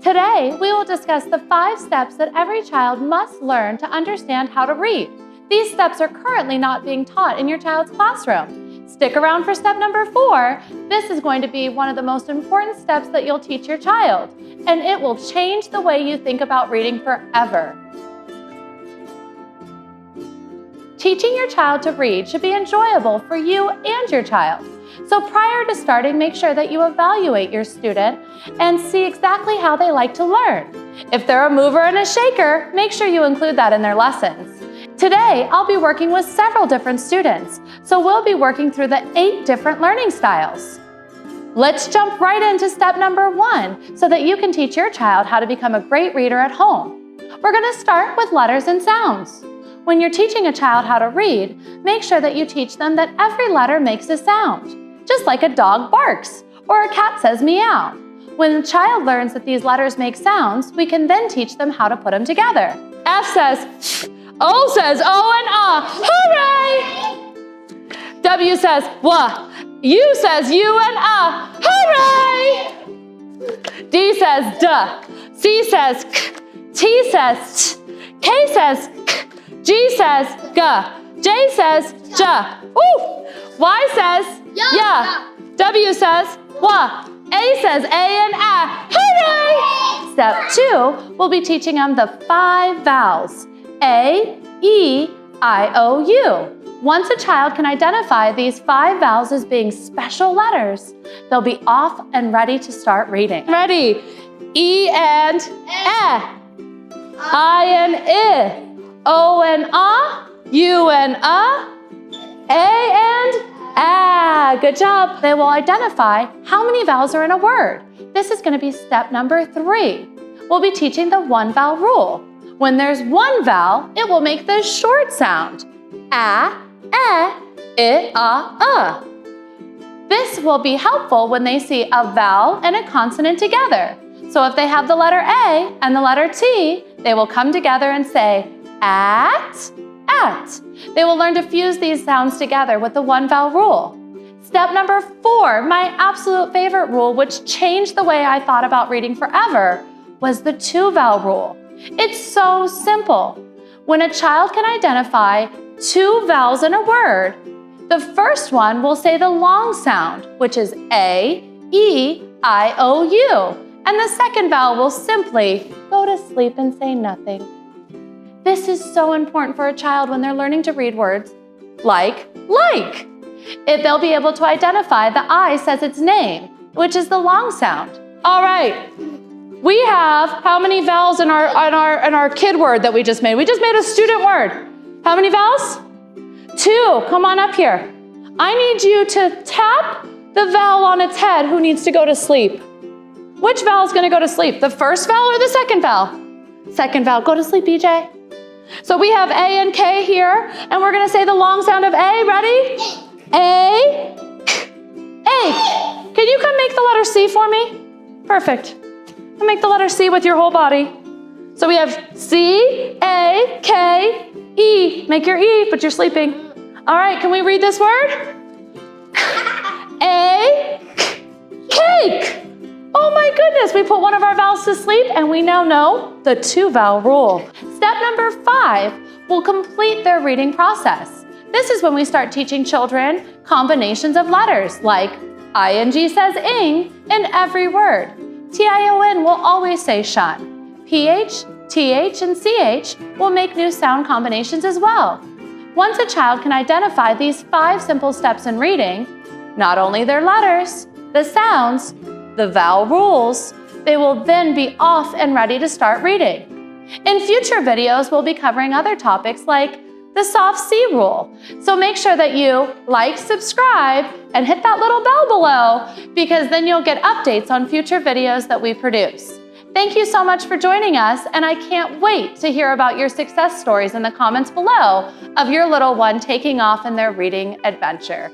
Today, we will discuss the 5 steps that every child must learn to understand how to read. These steps are currently not being taught in your child's classroom. Stick around for step number 4. This is going to be one of the most important steps that you'll teach your child, and it will change the way you think about reading forever. Teaching your child to read should be enjoyable for you and your child. So prior to starting, make sure that you evaluate your student and see exactly how they like to learn. If they're a mover and a shaker, make sure you include that in their lessons. Today, I'll be working with several different students, so we'll be working through the 8 different learning styles. Let's jump right into step number 1 so that you can teach your child how to become a great reader at home. We're going to start with letters and sounds. When you're teaching a child how to read, make sure that you teach them that every letter makes a sound, just like a dog barks or a cat says meow. When the child learns that these letters make sounds, we can then teach them how to put them together. F says, O says O and hooray! W says wah, U says U and hooray! D says duh, C says k, T says t, K says k, G says ga, J says ja, woo! Y says ya, W says wa, A says A and hooray! Step 2, we'll be teaching them the 5 vowels, A, E, I, O, U. Once a child can identify these 5 vowels as being special letters, they'll be off and ready to start reading. Ready? E and I and I, O and U and A and Good job. They will identify how many vowels are in a word. This is going to be step number 3. We'll be teaching the 1 vowel rule. When there's 1 vowel, it will make the short sound. A, I, This will be helpful when they see a vowel and a consonant together. So if they have the letter A and the letter T, they will come together and say at. They will learn to fuse these sounds together with the 1 vowel rule. Step number 4, my absolute favorite rule, which changed the way I thought about reading forever, was the 2 vowel rule. It's so simple. When a child can identify 2 vowels in a word, the first one will say the long sound, which is A, E, I, O, U. And the second vowel will simply go to sleep and say nothing. This is so important for a child when they're learning to read words like. If they'll be able to identify the I says its name, which is the long sound. All right, we have how many vowels in our kid word that we just made? We just made a student word. How many vowels? 2, come on up here. I need you to tap the vowel on its head who needs to go to sleep. Which vowel is going to go to sleep? The first vowel or the second vowel? Second vowel. Go to sleep, EJ. So we have A and K here, and we're going to say the long sound of A. Ready? A, K, A. Can you come make the letter C for me? Perfect. And make the letter C with your whole body. So we have C, A, K, E. Make your E, but you're sleeping. All right, can we read this word? A, cake. Oh my goodness, we put one of our vowels to sleep and we now know the 2 vowel rule. Step number 5 will complete their reading process. This is when we start teaching children combinations of letters like ing says ing in every word. tion will always say shun. ph, th, and ch will make new sound combinations as well. Once a child can identify these 5 simple steps in reading, not only their letters, the sounds, the vowel rules, they will then be off and ready to start reading. In future videos, we'll be covering other topics like the soft C rule. So make sure that you like, subscribe, and hit that little bell below because then you'll get updates on future videos that we produce. Thank you so much for joining us, and I can't wait to hear about your success stories in the comments below of your little one taking off in their reading adventure.